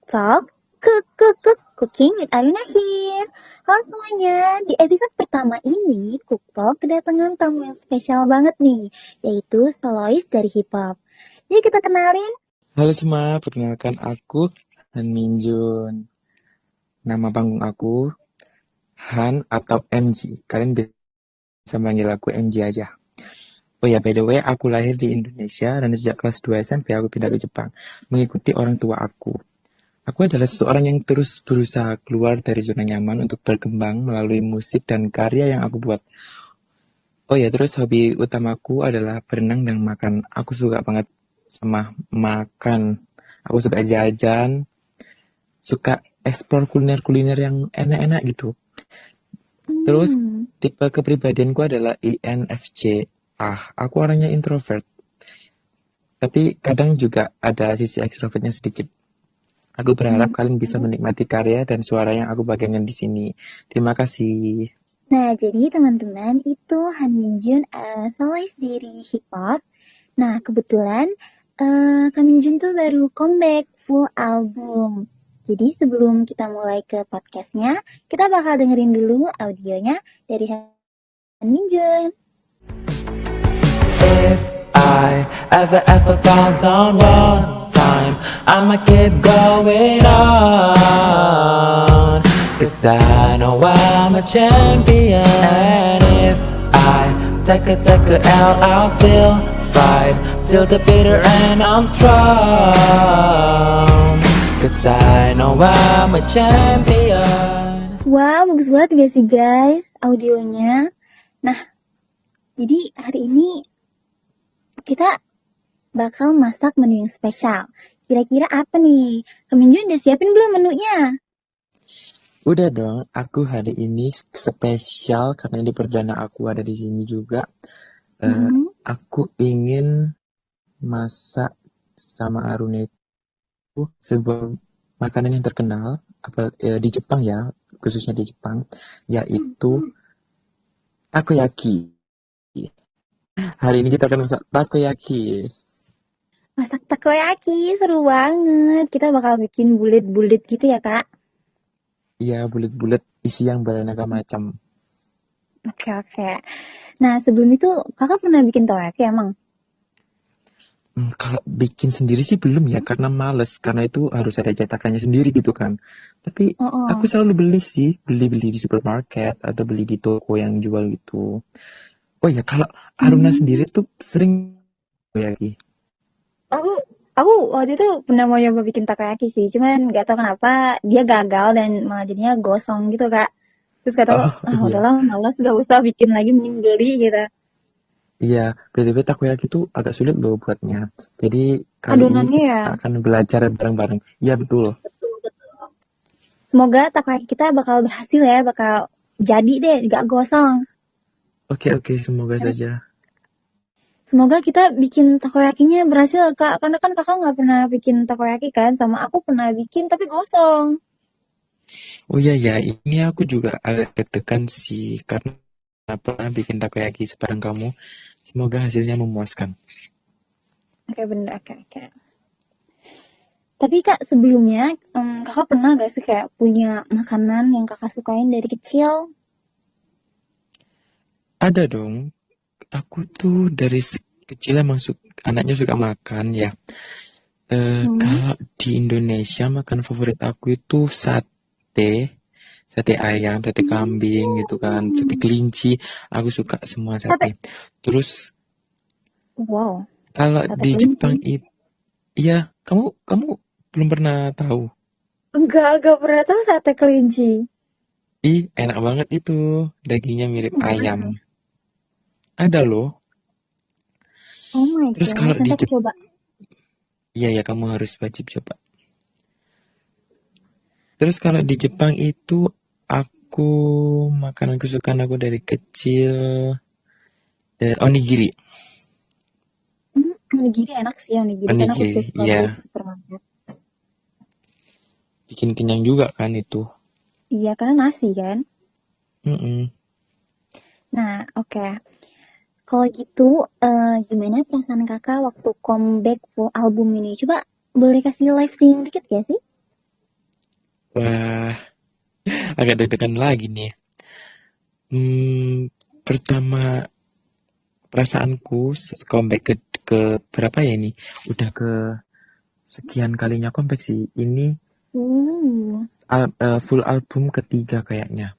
Talk, Cooking with Arina here. Halo semuanya, di episode pertama ini, Cook Talk kedatangan tamu yang spesial banget nih, yaitu solois dari hip hop. Jadi kita kenalin. Halo semua, perkenalkan aku Han Minjun. Nama panggung aku Han atau MG. Kalian bisa manggil aku MG aja. Oh ya, by the way, aku lahir di Indonesia dan sejak kelas 2 SMP aku pindah ke Jepang, mengikuti orang tua aku. Aku adalah seseorang yang terus berusaha keluar dari zona nyaman untuk berkembang melalui musik dan karya yang aku buat. Oh ya, terus hobi utamaku adalah berenang dan makan. Aku suka banget sama makan. Aku suka jajan, suka explore kuliner-kuliner yang enak-enak gitu. Terus tipe kepribadianku adalah INFJ. Aku orangnya introvert. Tapi kadang juga ada sisi ekstrovertnya sedikit. Aku berharap kalian bisa menikmati karya dan suara yang aku bagikan di sini. Terima kasih. Nah, jadi teman-teman, itu Han Minjun, solois dari hip hop. Nah, kebetulan Kang Minjun tuh baru comeback full album. Jadi sebelum kita mulai ke podcastnya, kita bakal dengerin dulu audionya dari Han Minjun. If I ever fall down one time, I'ma keep going on, 'cause I know I'm a champion. And if I take a L, I'll still fight till the bitter end. I'm strong, 'cause I know I'm a champion. Wow, bagus banget gak sih guys audionya? Nah, jadi hari ini kita bakal masak menu yang spesial. Kira-kira apa nih? Kang Minjun udah siapin belum menunya? Udah dong, aku hari ini spesial karena ini perdana aku ada di sini juga. Aku ingin masak sama Aruna itu sebuah makanan yang terkenal di Jepang ya, khususnya di Jepang, yaitu takoyaki. Hari ini kita akan masak takoyaki. Masak takoyaki, seru banget. Kita bakal bikin bulet-bulet gitu ya, Kak? Iya, bulet-bulet isi yang beraneka macam. Oke. Nah, sebelum itu, Kakak pernah bikin takoyaki emang? Kalau bikin sendiri sih belum ya, karena males. Karena itu harus ada cetakannya sendiri gitu kan. Tapi aku selalu beli sih, beli di supermarket atau beli di toko yang jual gitu. Oh ya, kalau Aruna sendiri tuh sering takoyaki. Aku waktu itu pernah mau nyoba bikin takoyaki sih, cuman nggak tahu kenapa dia gagal dan malah jadinya gosong gitu, Kak. Terus kata aku, Iya. udahlah, malas, gak usah bikin lagi, mending beli gitu. Iya, BTW takoyaki itu agak sulit loh buatnya. Jadi kali ini Adonannya kita ya, akan belajar bareng-bareng. Iya betul. semoga takoyaki kita bakal berhasil ya, bakal jadi deh, gak gosong. Oke, semoga saja. Semoga kita bikin takoyakinya berhasil, Kak. Karena kan Kakak nggak pernah bikin takoyaki kan, sama aku pernah bikin tapi gosong. Oh iya ya, ini aku juga agak deg-degan sih karena pernah bikin takoyaki sebareng kamu. Semoga hasilnya memuaskan. Oke, bener, oke. Tapi Kak, sebelumnya Kakak pernah gak sih kayak punya makanan yang Kakak sukain dari kecil? Ada dong. Aku tuh dari kecil emang anaknya suka makan ya. Kalau di Indonesia makan favorit aku itu sate ayam, sate kambing gitu kan, sate kelinci. Aku suka semua sate. Terus Wow, kalau sate di kelinci. Jepang iya, kamu belum pernah tahu. Enggak pernah tahu sate kelinci. Enak banget itu. Dagingnya mirip Gimana? ayam. Ada loh. Oh my Terus god, kalau nanti di aku coba. Iya ya, kamu harus wajib coba. Terus kalau di Jepang itu aku makanan kesukaan aku dari kecil onigiri. Onigiri enak sih, onigiri kan aku Onigiri, suka iya. beli di supermarket. Bikin kenyang juga kan itu. Iya, karena nasi kan. Mm-mm. Nah, oke. Kalau gitu, gimana perasaan kakak waktu comeback full album ini? Coba boleh kasih live streaming dikit ya sih? Wah, agak deg-degan lagi nih. Pertama perasaanku comeback ke berapa ya ini? Udah ke sekian kalinya comeback sih. Ini Uh. full album ketiga kayaknya.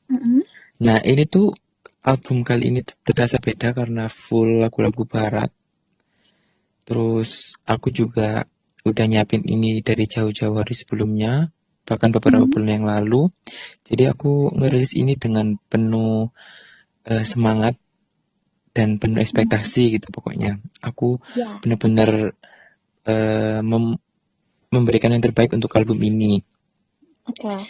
Mm-mm. Nah, ini tuh album kali ini terasa beda karena full lagu-lagu barat. Terus aku juga udah nyiapin ini dari jauh-jauh hari sebelumnya, bahkan beberapa Mm. bulan yang lalu. Jadi aku ngerilis ini dengan penuh semangat dan penuh ekspektasi gitu pokoknya. Aku Ya, benar-benar memberikan yang terbaik untuk album ini. oke.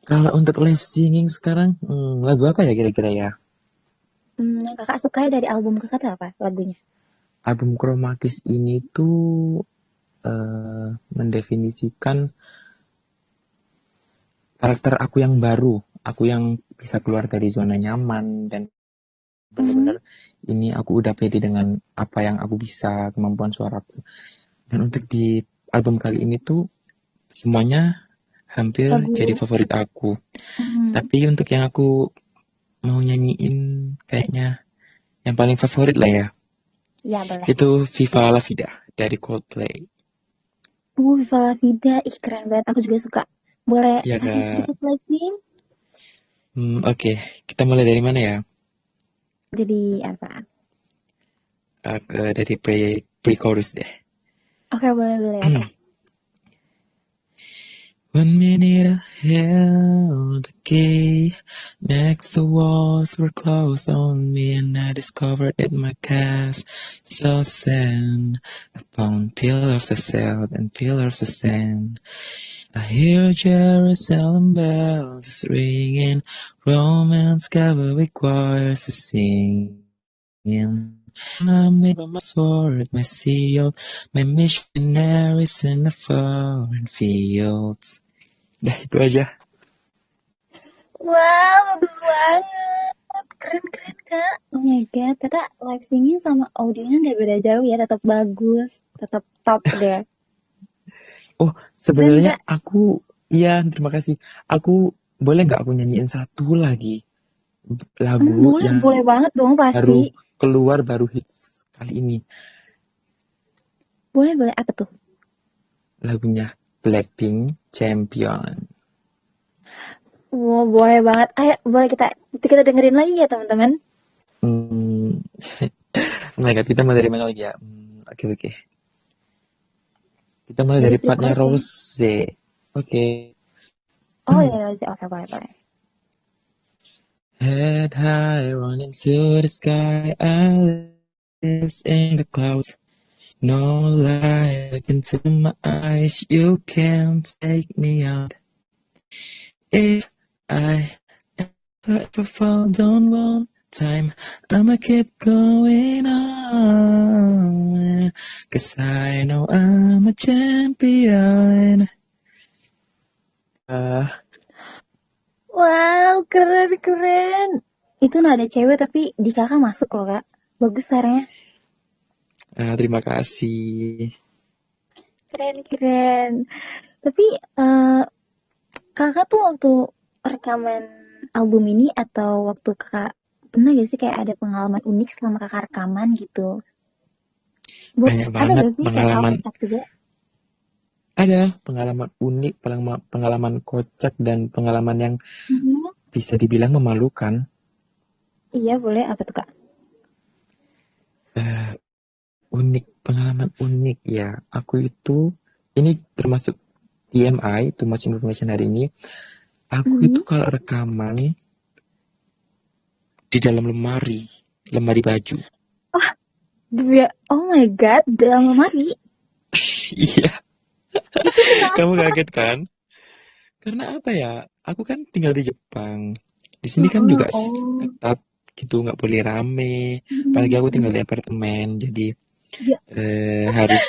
Kalau untuk live singing sekarang, lagu apa ya kira-kira ya? Yang kakak suka dari album kakak tuh apa lagunya? Album Chroma Keys ini tuh mendefinisikan karakter aku yang baru, aku yang bisa keluar dari zona nyaman dan benar-benar ini aku udah pede dengan apa yang aku bisa, kemampuan suaraku. Dan untuk di album kali ini tuh semuanya hampir Lagu. jadi favorit aku. Tapi untuk yang aku mau nyanyiin kayaknya yang paling favorit lah ya, Ya boleh. itu Viva La Vida dari Coldplay. Viva La Vida, ih keren banget. Aku juga suka. Boleh Ya kasih kak. sedikit flashing? Oke. Kita mulai dari mana ya? Jadi apa? Dari pre-chorus deh. Oke, boleh. Oke. 1 minute I held the key. Next the walls were closed on me, and I discovered that my cast so sand upon pillars of salt and pillars of sand. I hear Jerusalem bells ringing, Roman cavalry choirs singing. I'm made by my sword, my seal, my missionaries in the foreign fields. Dah itu aja. Wow, bagus banget. Keren, Kak. Oh my God, kakak live singing sama audionya nggak beda jauh ya. Tetap bagus, tetap top deh. Oh, sebenarnya aku, iya terima kasih. Aku boleh nggak aku nyanyiin satu lagi lagu yang boleh banget dong baru pasti. keluar, baru hits kali ini. Boleh, apa tuh? Lagunya Blackpink Champion. Wow, boleh banget. Ayo, boleh kita dengerin lagi ya teman-teman. Nah, kita mulai dari mana lagi ya? Oke. Kita mulai dari partnya Rose. Oke. Oh ya, Rose. Oke, boleh. Head high, running to the sky, I live in the clouds. No light into my eyes, you can't take me out. If I ever fall down one time, I'ma keep going on, 'cause I know I'm a champion. Wow, keren. Itu nada cewek tapi di kakak masuk loh, Kak. Bagus suaranya. Terima kasih. Keren. Tapi kakak tuh waktu rekaman album ini atau waktu kakak pernah gak sih kayak ada pengalaman unik selama kakak rekaman gitu? Banyak banget pengalaman. Juga? Ada pengalaman unik, pengalaman kocak, dan pengalaman yang bisa dibilang memalukan. Iya, boleh. Apa tuh, Kak? Pengalaman unik ya. Aku itu, ini termasuk TMI, too much information hari ini. Aku itu kalau rekaman di dalam lemari baju. Oh my God, dalam lemari? Iya. Kamu kaget kan? Karena apa ya? Aku kan tinggal di Jepang. Di sini kan juga ketat gitu, nggak boleh rame. Apalagi aku tinggal di apartemen, jadi harus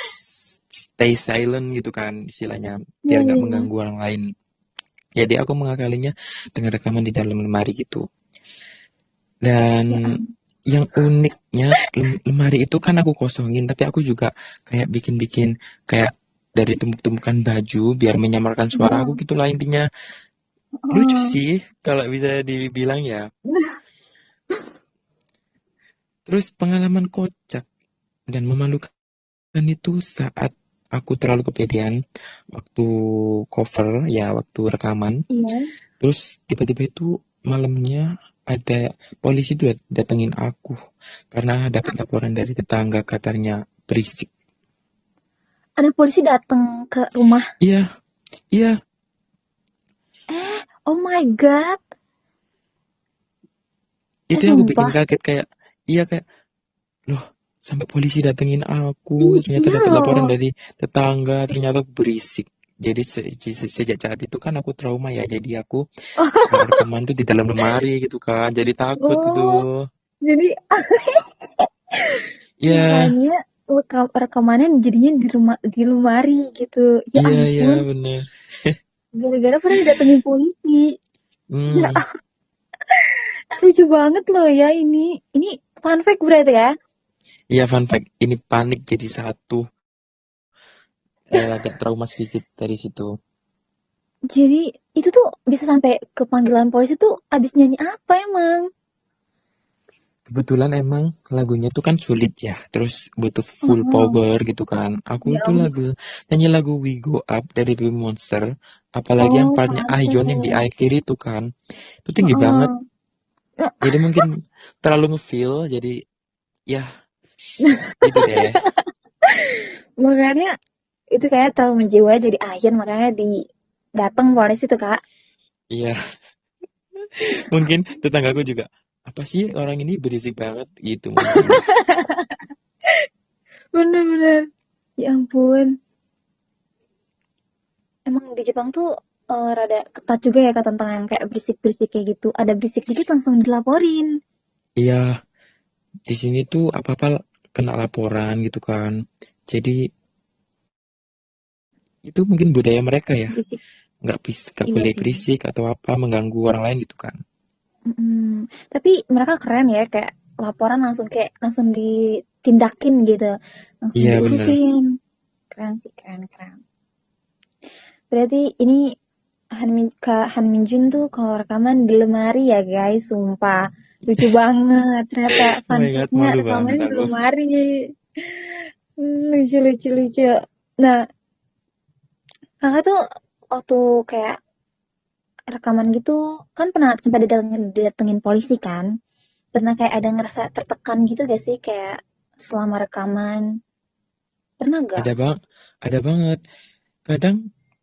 stay silent gitu kan istilahnya, biar nggak mengganggu orang lain. Jadi aku mengakalinya dengan rekaman di dalam lemari gitu. Dan yang uniknya, lemari itu kan aku kosongin, tapi aku juga kayak bikin kayak dari tumpuk-tumpukan baju biar menyamarkan suara aku gitulah intinya. Lucu sih kalau bisa dibilang ya. Terus pengalaman kocak dan memalukan itu saat aku terlalu kepedean waktu cover ya, waktu rekaman. Iya. Terus tiba-tiba itu malamnya ada polisi tuh datengin aku karena dapat laporan dari tetangga katanya berisik. Ada polisi datang ke rumah. Iya, iya. Oh my god. Itu yang aku bikin Sumpah. kaget kayak, iya kayak, loh sampai polisi datengin aku, ternyata Iya dapat laporan loh. dari tetangga, ternyata berisik. Jadi sejak saat itu kan aku trauma ya, jadi aku kalau rekaman tuh di dalam lemari gitu kan, jadi takut gitu. Oh, jadi Iya, makanya rekamannya jadinya di lemari gitu. Ya iya ampun, bener. gara-gara pernah didatengin polisi. Ya, Hmm, lucu banget loh ya ini. Ini fun fact berarti ya. iya fun fact, ini panik jadi satu, agak trauma sedikit dari situ. Jadi itu tuh bisa sampai ke panggilan polisi tuh abis nyanyi apa emang? Kebetulan emang lagunya tuh kan sulit ya, terus butuh full Oh, power gitu kan. Aku ya tuh ampun. nyanyi lagu We Go Up dari Baby Monster, apalagi yang Oh, partnya Ayon yang di pantes. akhir itu kan, itu tinggi banget. Heeh. Jadi mungkin terlalu ngefeel, jadi ya gitu deh. Makanya itu kayak terlalu menjiwa jadi akhir makanya datang polisi tuh kak. Iya, mungkin tetanggaku juga, apa sih orang ini berisik banget gitu mungkin. Bener-bener. Ya ampun. Emang di Jepang tuh rada ketat juga ya kak tentang yang kayak berisik-berisik kayak gitu. Ada berisik dikit langsung dilaporin. Iya, di sini tuh apa-apa kena laporan gitu kan. Jadi itu mungkin budaya mereka ya. Berisik. Nggak Iya boleh sih. berisik atau apa mengganggu orang lain gitu kan. Tapi mereka keren ya kayak laporan langsung ditindakin gitu. Langsung Iya bener. diurusin. Keren sih, keren, keren. Berarti ini Kak Han Minjun tuh kalau rekaman di lemari ya guys, sumpah. Lucu banget, ternyata Oh fun my god, fact-nya malu banget rekamannya di aku. lemari. Lucu, lucu, lucu. Nah, kakak tuh waktu kayak rekaman gitu, kan pernah sempat didatengin polisi kan? Pernah kayak ada ngerasa tertekan gitu gak sih? Kayak selama rekaman, pernah gak? Ada bang, ada banget. Kadang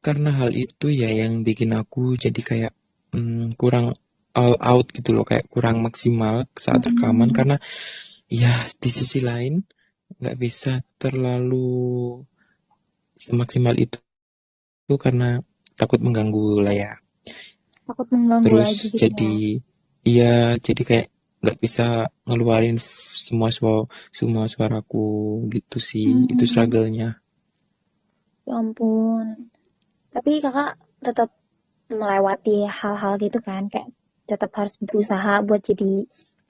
karena hal itu ya yang bikin aku jadi kayak kurang all out gitu loh, kayak kurang maksimal saat rekaman Mm-mm. karena ya di sisi lain nggak bisa terlalu semaksimal itu karena takut mengganggu lah ya. Takut mengganggu Terus lagi gitu ya. jadi kayak nggak bisa ngeluarin semua suaraku gitu sih. Itu Hmm, struggle-nya. ya ampun. Tapi kakak tetap melewati hal-hal gitu kan, kayak tetap harus berusaha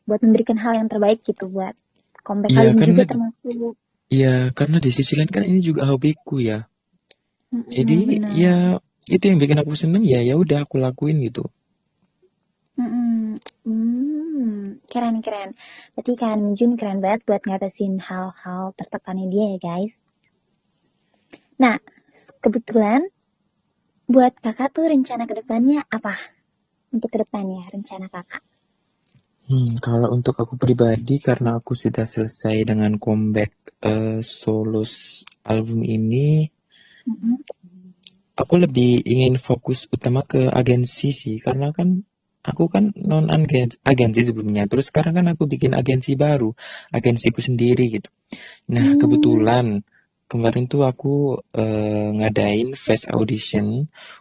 buat memberikan hal yang terbaik gitu buat comeback Iya kali ini karena juga termasuk. karena di sisi lain kan ini juga hobiku ya. Jadi ya Benar. itu yang bikin aku seneng ya, ya udah aku lakuin gitu. Keren keren. Berarti kan Jun keren banget buat ngatasin hal-hal tertekannya dia ya guys. Nah, kebetulan buat kakak tuh rencana kedepannya apa? Untuk kedepannya rencana kakak. Kalau untuk aku pribadi karena aku sudah selesai dengan comeback solos album ini, Mm-mm. aku lebih ingin fokus utama ke agensi sih karena kan aku kan non agensi sebelumnya. Terus sekarang kan aku bikin agensi baru, agensiku sendiri gitu. Nah, Hmm, kebetulan kemarin tuh aku ngadain fast audition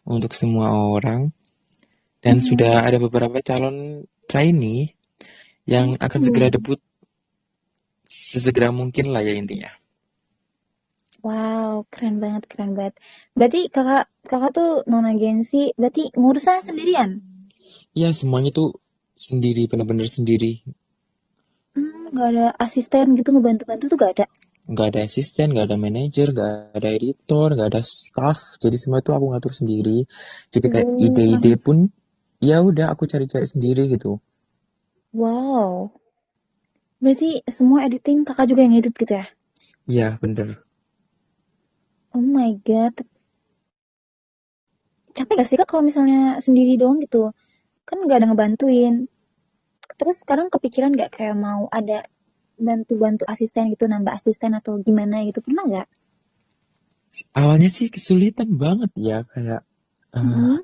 untuk semua orang dan sudah mm-mm. ada beberapa calon trainee yang akan segera Hmm. debut sesegera mungkin lah ya intinya. Wow, keren banget, keren banget. Berarti kakak kakak tuh non agensi, berarti ngurusnya sendirian? Ya, semuanya tuh sendiri, benar-benar sendiri. Nggak ada asisten gitu ngebantu-bantu tuh gak ada. nggak ada asisten, nggak ada manajer, nggak ada editor, nggak ada staff. Jadi semua itu aku ngatur sendiri. Jadi kayak ide-ide pun ya udah aku cari-cari sendiri gitu. Wow. Berarti semua editing kakak juga yang edit gitu ya? Iya, bener. Oh my god. Capek gak sih kak kalau misalnya sendiri doang gitu? Kan gak ada ngebantuin. Terus sekarang kepikiran gak kayak mau ada bantu-bantu asisten gitu, nambah asisten atau gimana gitu? Pernah gak? Awalnya sih kesulitan banget ya, kayak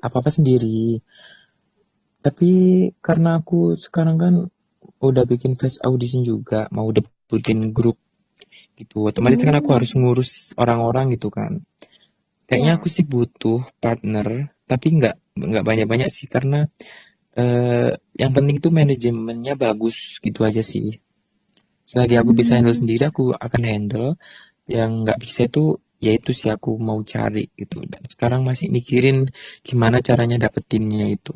apa-apa sendiri. Tapi karena aku sekarang kan udah bikin face audition juga, mau udah bikin grup gitu. Otomatis kan aku harus ngurus orang-orang gitu kan. Kayaknya Iya. aku sih butuh partner, tapi nggak banyak-banyak sih karena yang penting tuh manajemennya bagus gitu aja sih. Selagi aku bisa handle sendiri, aku akan handle. Yang nggak bisa itu, ya itu sih aku mau cari gitu. Dan sekarang masih mikirin gimana caranya dapetinnya itu.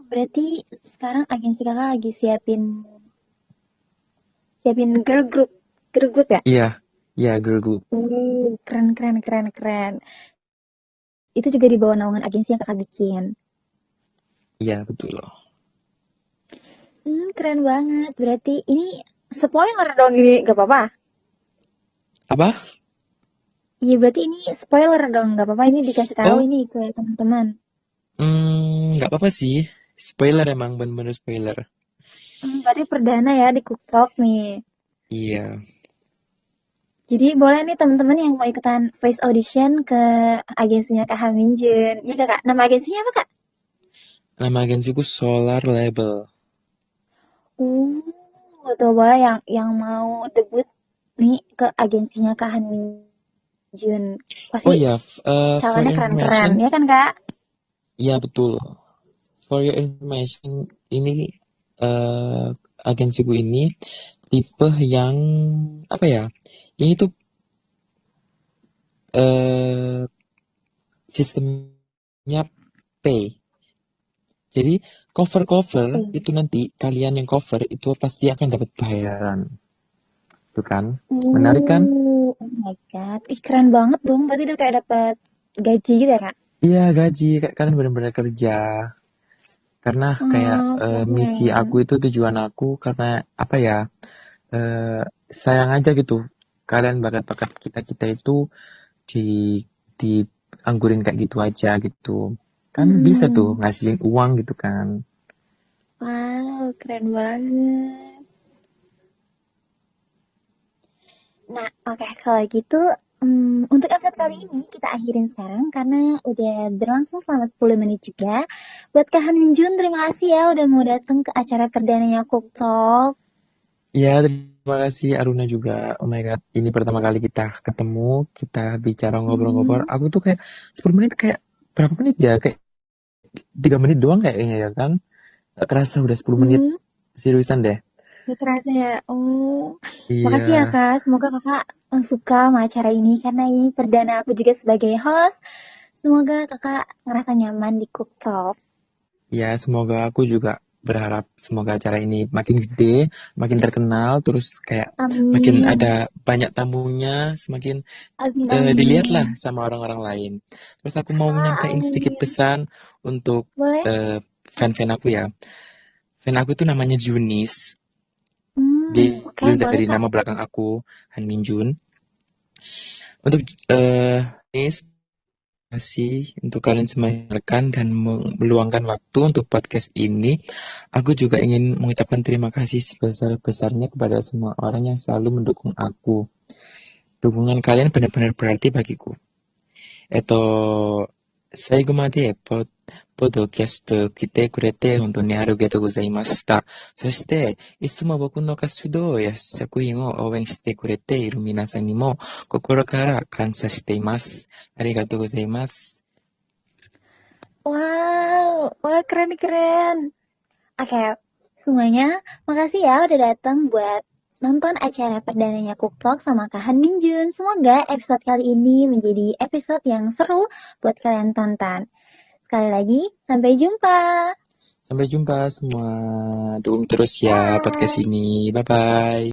Berarti sekarang agensi kakak lagi siapin girl group ya? Iya, iya girl group. Keren keren keren keren. Itu juga di bawah naungan agensi yang kakak bikin. Iya betul loh. Keren banget. Berarti ini spoiler dong ini, gak apa-apa? Apa? Iya berarti ini spoiler dong, gak apa-apa ini dikasih tahu Oh, ini ke teman-teman. nggak apa-apa sih. Spoiler emang bener-bener spoiler. Berarti perdana ya di Cook Talk nih. Iya. Jadi boleh nih teman-teman yang mau ikutan voice audition ke agensinya Kak Haminjun. Iya Kak, nama agensinya apa Kak? Nama agensiku Solar Label. Tuh boleh yang mau debut nih ke agensinya Kak Haminjun. Pasti Oh ya, for calonnya keren-keren, information, ya kan Kak? ya betul. For your information, ini agensiku ini tipe yang apa ya? Ini tuh sistemnya pay. Jadi cover itu nanti kalian yang cover itu pasti akan dapat bayaran, tuh kan? Menarik kan? Oh my god, ih keren banget dong. Berarti udah kayak dapat gaji gitu ya Kak? Iya gaji, kayak kalian benar-benar kerja. Karena kayak misi Keren. aku itu tujuan aku karena apa ya? eh, Sayang aja gitu. Kalian bakat-bakat kita itu di dianggurin kayak gitu aja gitu. Kan bisa tuh ngasilin uang gitu kan. Wow, keren banget. Nah, oke kalau gitu untuk episode kali ini kita akhirin sekarang karena udah berlangsung selama 10 menit juga. Buat Kak Minjun, terima kasih ya udah mau datang ke acara perdananya Cook Talk. Iya, terima kasih Aruna juga. Oh my God, ini pertama kali kita ketemu, kita bicara ngobrol-ngobrol. Aku tuh kayak 10 menit kayak berapa menit ya? Kayak 3 menit doang kayaknya ya kan? Gak kerasa udah 10 menit. Seriusan deh. Gak terasa ya. Oh, Iya. makasih ya Kak. Semoga Kakak suka sama acara ini karena ini perdana aku juga sebagai host. Semoga Kakak ngerasa nyaman di Cook Talk. Ya, semoga aku juga berharap semoga acara ini makin gede, makin terkenal, terus kayak makin Amin. ada banyak tamunya, semakin Amin, amin. dilihat lah sama orang-orang lain. Terus aku mau nyampein sedikit Amin. pesan untuk Boleh? fan-fan aku ya. Fan aku itu namanya Junis. Oke, Dia boleh dari Kak. nama belakang aku, Han Minjun. Untuk Junis, kasih untuk kalian semua yang mendengarkan dan meluangkan waktu untuk podcast ini. Aku juga ingin mengucapkan terima kasih sebesar-besarnya kepada semua orang yang selalu mendukung aku. Dukungan kalian benar-benar berarti bagiku. 最後までポッドキャスト来てくれて本当にありがとうございました。そして、いつも僕の活動や作品を応援してくれている皆さんにも心から感謝しています。ありがとうございます。 Wow, wah keren-keren. Oke, semuanya makasih ya udah datang buat nonton acara perdananya Cook Talk sama Kak Han Minjun. Semoga episode kali ini menjadi episode yang seru buat kalian tonton. Sekali lagi, sampai jumpa. Sampai jumpa semua. Dukung terus ya podcast ini. Bye-bye.